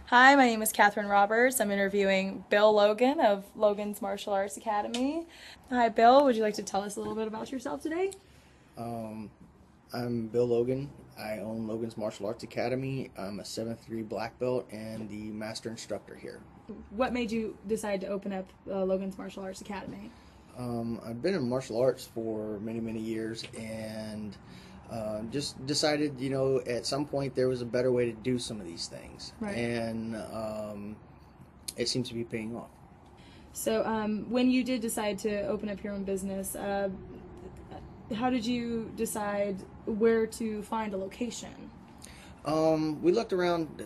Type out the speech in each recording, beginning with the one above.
Hi, my name is KRoberts. I'm interviewing Bill Logan of Logan's Martial Arts Academy. Hi, Bill. Would you like to tell us a little bit about yourself today? Um, I'm Bill Logan. I own Logan's Martial Arts Academy. I'm a 7th degree black belt and the master instructor here. What made you decide to open up Logan's Martial Arts Academy? I've been in martial arts for many, many years and just decided, at some point there was a better way to do some of these things. Right. And it seems to be paying off. So, when you did decide to open up your own business, how did you decide where to find a location? We looked around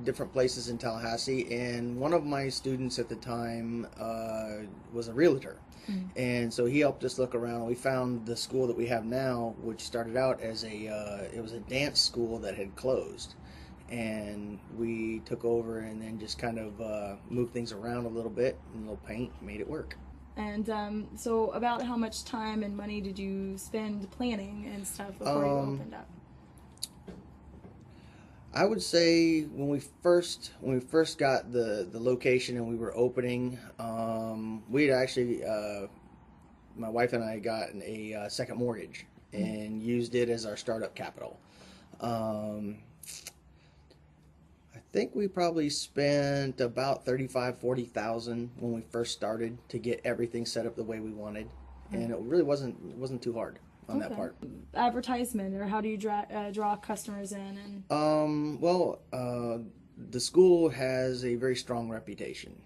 different places in Tallahassee, and one of my students at the time was a realtor. And so he helped us look around. We found the school that we have now, which started out as it was a dance school that had closed. And we took over and then just kind of moved things around a little bit, and a little paint, made it work. And so, about how much time and money did you spend planning and stuff before you opened up? I would say when we first got the location and we were opening, we'd actually my wife and I got a second mortgage and used it as our startup capital. I think we probably spent about 40,000 when we first started to get everything set up the way we wanted, and it really wasn't too hard on that part. Advertisement, or how do you draw customers in? The school has a very strong reputation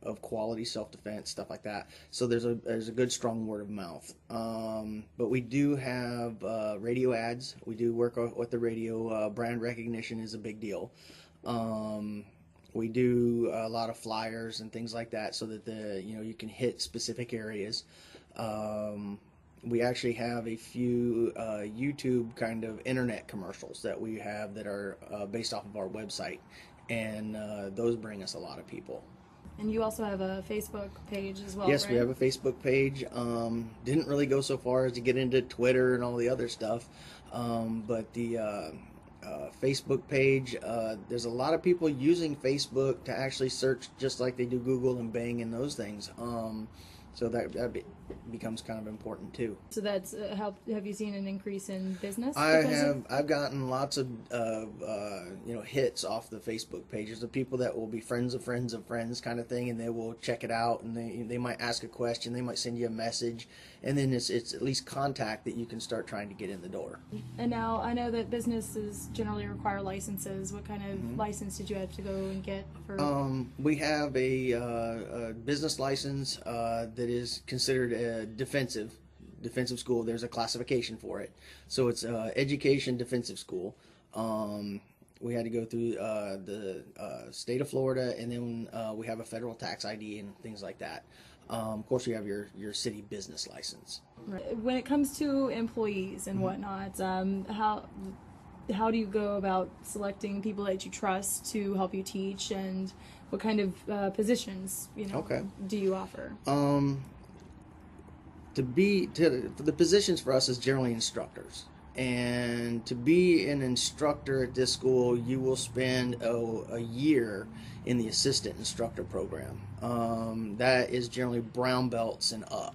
of quality, self-defense, stuff like that. So there's a good strong word of mouth. But we do have radio ads. We do work with the radio. Brand recognition is a big deal. We do a lot of flyers and things like that, so that you can hit specific areas. We actually have a few YouTube kind of internet commercials that we have that are based off of our website, and those bring us a lot of people. And you also have a Facebook page as well, Yes, right? we have a Facebook page. Didn't really go so far as to get into Twitter and all the other stuff, but the Facebook page, there's a lot of people using Facebook to actually search just like they do Google and Bing and those things. So that becomes kind of important too. So that's helped. Have you seen an increase in business? I've gotten lots of hits off the Facebook pages of people that will be friends of friends of friends kind of thing, and they will check it out, and they might ask a question, they might send you a message, and then it's at least contact that you can start trying to get in the door. And now I know that businesses generally require licenses. What kind of license did you have to go and get for? We have a business license that is considered a defensive school. There's a classification for it, so it's education defensive school. We had to go through the state of Florida, and then we have a federal tax ID and things like that. Of course, you have your city business license. Right. When it comes to employees and whatnot, how do you go about selecting people that you trust to help you teach, and what kind of positions do you offer? The positions for us is generally instructors, and to be an instructor at this school, you will spend a year in the assistant instructor program. That is generally brown belts and up.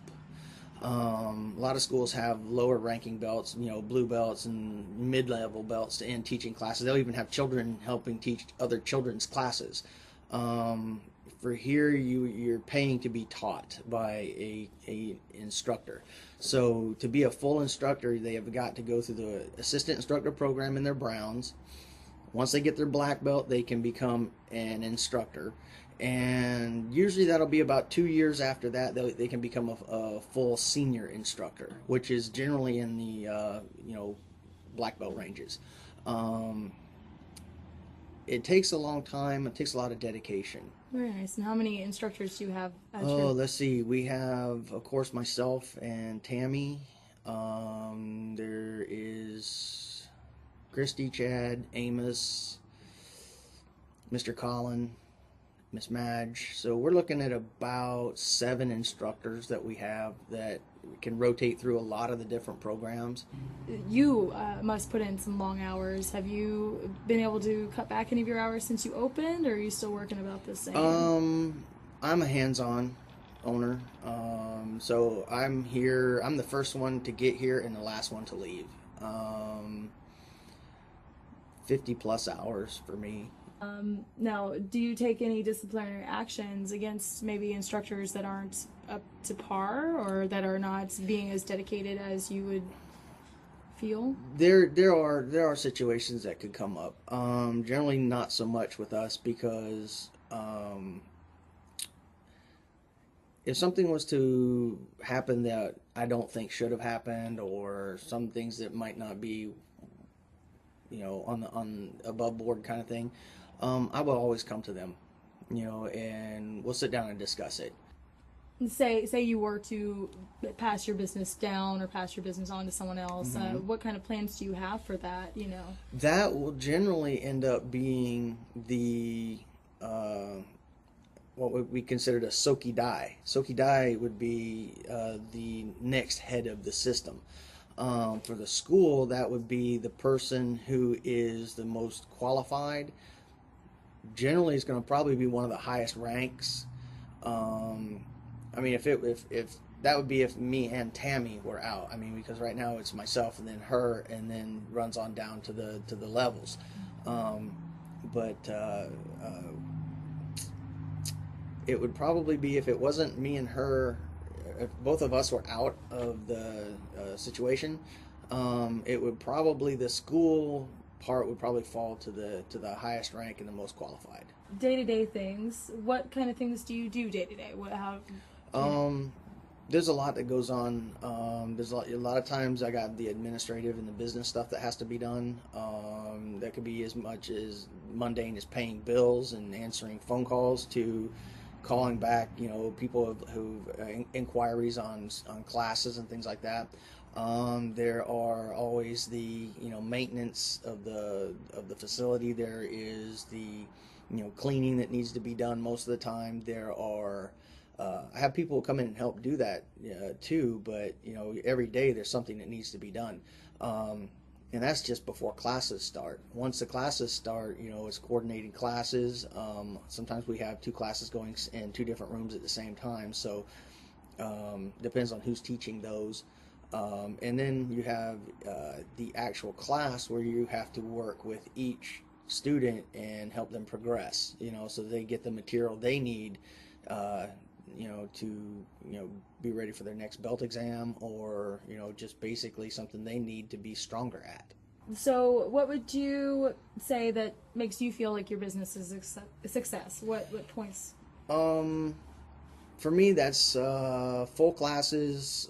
A lot of schools have lower ranking belts, blue belts and mid-level belts in teaching classes. They'll even have children helping teach other children's classes. For here, you're paying to be taught by a instructor. So to be a full instructor, they have got to go through the assistant instructor program in their browns. Once they get their black belt, they can become an instructor. And usually that'll be about 2 years after that they can become a full senior instructor, which is generally in the black belt ranges. It takes a long time. It takes a lot of dedication. Very nice. And how many instructors do you have? Let's see. We have, of course, myself and Tammy. There is Christy, Chad, Amos, Mr. Colin, Miss Madge. So we're looking at about 7 instructors that we have that can rotate through a lot of the different programs. You must put in some long hours. Have you been able to cut back any of your hours since you opened, or are you still working about the same? I'm a hands-on owner. So I'm here. I'm the first one to get here and the last one to leave. 50 plus hours for me. Now, do you take any disciplinary actions against maybe instructors that aren't up to par or that are not being as dedicated as you would feel? There are situations that could come up. Generally not so much with us because if something was to happen that I don't think should have happened, or some things that might not be, on above board kind of thing, I will always come to them, and we'll sit down and discuss it. Say you were to pass your business down or pass your business on to someone else. What kind of plans do you have for that? That will generally end up being the what would be considered a Soki Dai. Soki Dai would be the next head of the system. For the school, that would be the person who is the most qualified. Generally, it's going to probably be one of the highest ranks. If that would be if me and Tammy were out. Because right now it's myself and then her, and then runs on down to the levels. It would probably be, if it wasn't me and her, if both of us were out of the situation, it would probably, the school part would probably fall to the highest rank and the most qualified. Day-to-day things. What kind of things do you do day-to-day? There's a lot that goes on. There's a lot of times I got the administrative and the business stuff that has to be done. That could be as much as mundane as paying bills and answering phone calls, to calling back, people who inquiries on classes and things like that. There are always the maintenance of the facility. There is the cleaning that needs to be done most of the time. There are I have people come in and help do that too, but every day there's something that needs to be done. And that's just before classes start. Once the classes start, it's coordinating classes. Sometimes we have 2 classes going in 2 different rooms at the same time, so depends on who's teaching those. And then you have the actual class where you have to work with each student and help them progress, so they get the material they need, to be ready for their next belt exam, or just basically something they need to be stronger at. So what would you say that makes you feel like your business is a success? What points? For me, that's full classes,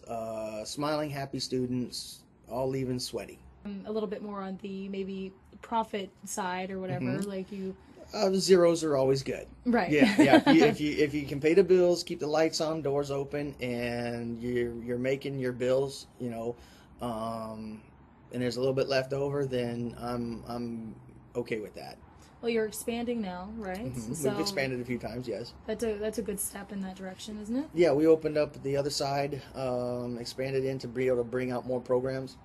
smiling, happy students, all leaving sweaty. A little bit more on the maybe profit side or whatever, like you. Zeros are always good. Right. Yeah. If you can pay the bills, keep the lights on, doors open, and you're making your bills, and there's a little bit left over, then I'm okay with that. Well, you're expanding now, right? So we've expanded a few times, yes. That's a good step in that direction, isn't it? Yeah, we opened up the other side, expanded in to be able to bring out more programs,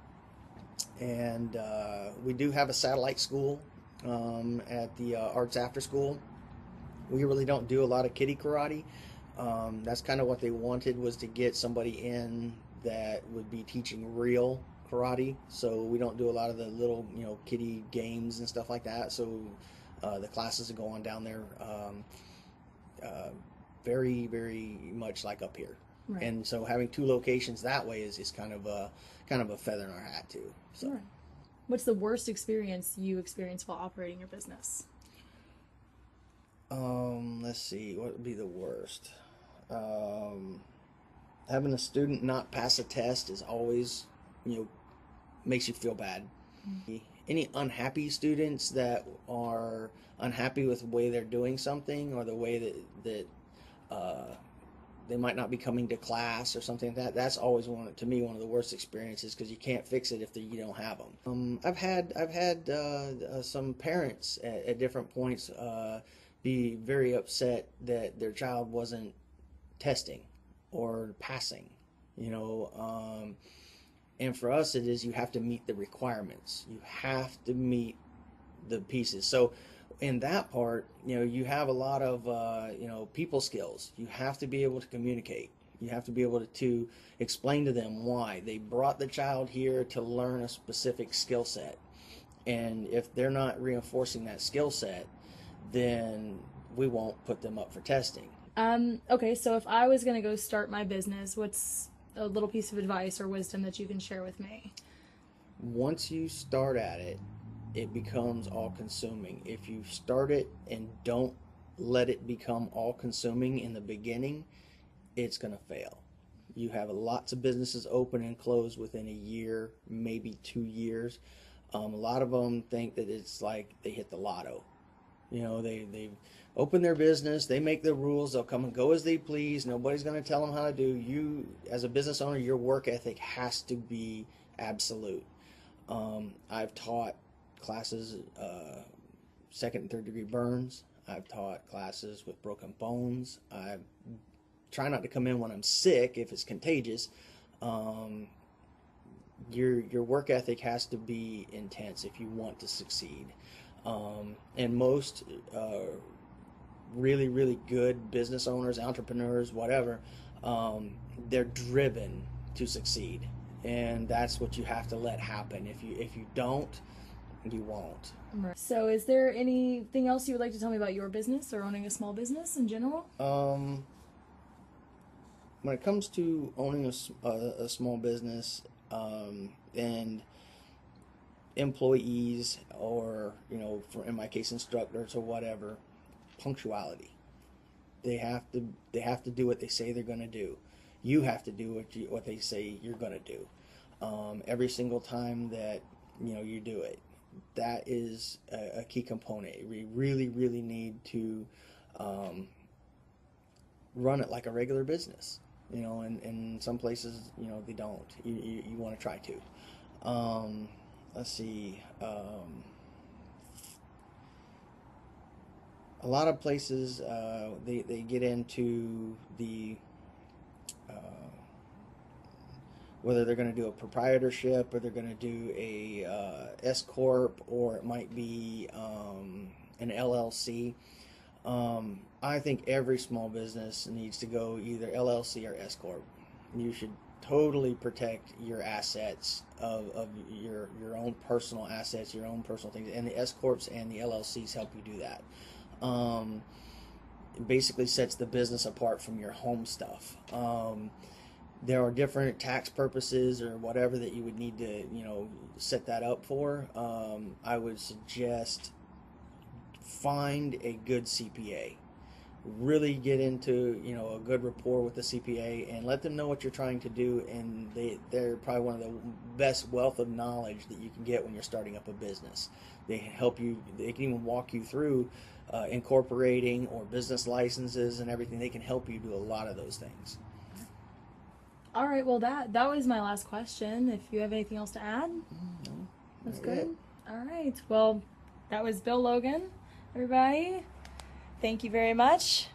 and we do have a satellite school at the Arts After School. We really don't do a lot of kiddie karate. That's kind of what they wanted, was to get somebody in that would be teaching real karate. So we don't do a lot of the little kiddie games and stuff like that. So the classes that go on down there very, very much like up here. Right. And so having 2 locations that way is kind of a feather in our hat too. So. Right. What's the worst experience you experienced while operating your business? Let's see, what would be the worst? Having a student not pass a test is always, makes you feel bad. Mm-hmm. Any unhappy students that are unhappy with the way they're doing something, or the way that they might not be coming to class or something like that, that's always one of the worst experiences, because you can't fix it if you don't have them. I've had some parents at different points be very upset that their child wasn't testing or passing, you know. And for us, it is you have to meet the requirements. You have to meet the pieces. So in that part, you know, you have a lot of, you know, people skills. You have to be able to communicate. You have to be able to explain to them why they brought the child here to learn a specific skill set. And if they're not reinforcing that skill set, then we won't put them up for testing. Okay, so if I was going to go start my business, what's a little piece of advice or wisdom that you can share with me? Once you start at it, it becomes all consuming. If you start it and don't let it become all consuming in the beginning, it's going to fail. You have lots of businesses open and close within a year, maybe 2 years. A lot of them think that it's like they hit the lotto. You know, they open their business, they make the rules, they'll come and go as they please. Nobody's going to tell them how to do. You, as a business owner, your work ethic has to be absolute. I've taught classes, second and third degree burns. I've taught classes with broken bones. I try not to come in when I'm sick if it's contagious. Your work ethic has to be intense if you want to succeed. And most really, really good business owners, entrepreneurs, whatever, they're driven to succeed. And that's what you have to let happen. If you don't, you won't. Right. So is there anything else you would like to tell me about your business or owning a small business in general? When it comes to owning a small business, and employees, or, you know, for, in my case, instructors or whatever, punctuality. They have to do what they say they're going to do. You have to do what they say you're going to do. Every single time that, you know, you do it. That is a key component. We really, really need to run it like a regular business. You know, and in some places, you know, they don't. You want to try to. Let's see. A lot of places, they get into the whether they're going to do a proprietorship or they're going to do a S corp, or it might be an LLC. I think every small business needs to go either LLC or S corp. You should totally protect your assets of your own personal assets, your own personal things, and the S corps and the LLCs help you do that. It basically sets the business apart from your home stuff. There are different tax purposes or whatever that you would need to, you know, set that up for. I would suggest find a good CPA. Really get into, you know, a good rapport with the CPA and let them know what you're trying to do, and they're probably one of the best wealth of knowledge that you can get when you're starting up a business. They help you, they can even walk you through incorporating or business licenses and everything. They can help you do a lot of those things. All right, well that was my last question. If you have anything else to add? No, That's not good. yet. All right, well that was Bill Logan, everybody. Thank you very much.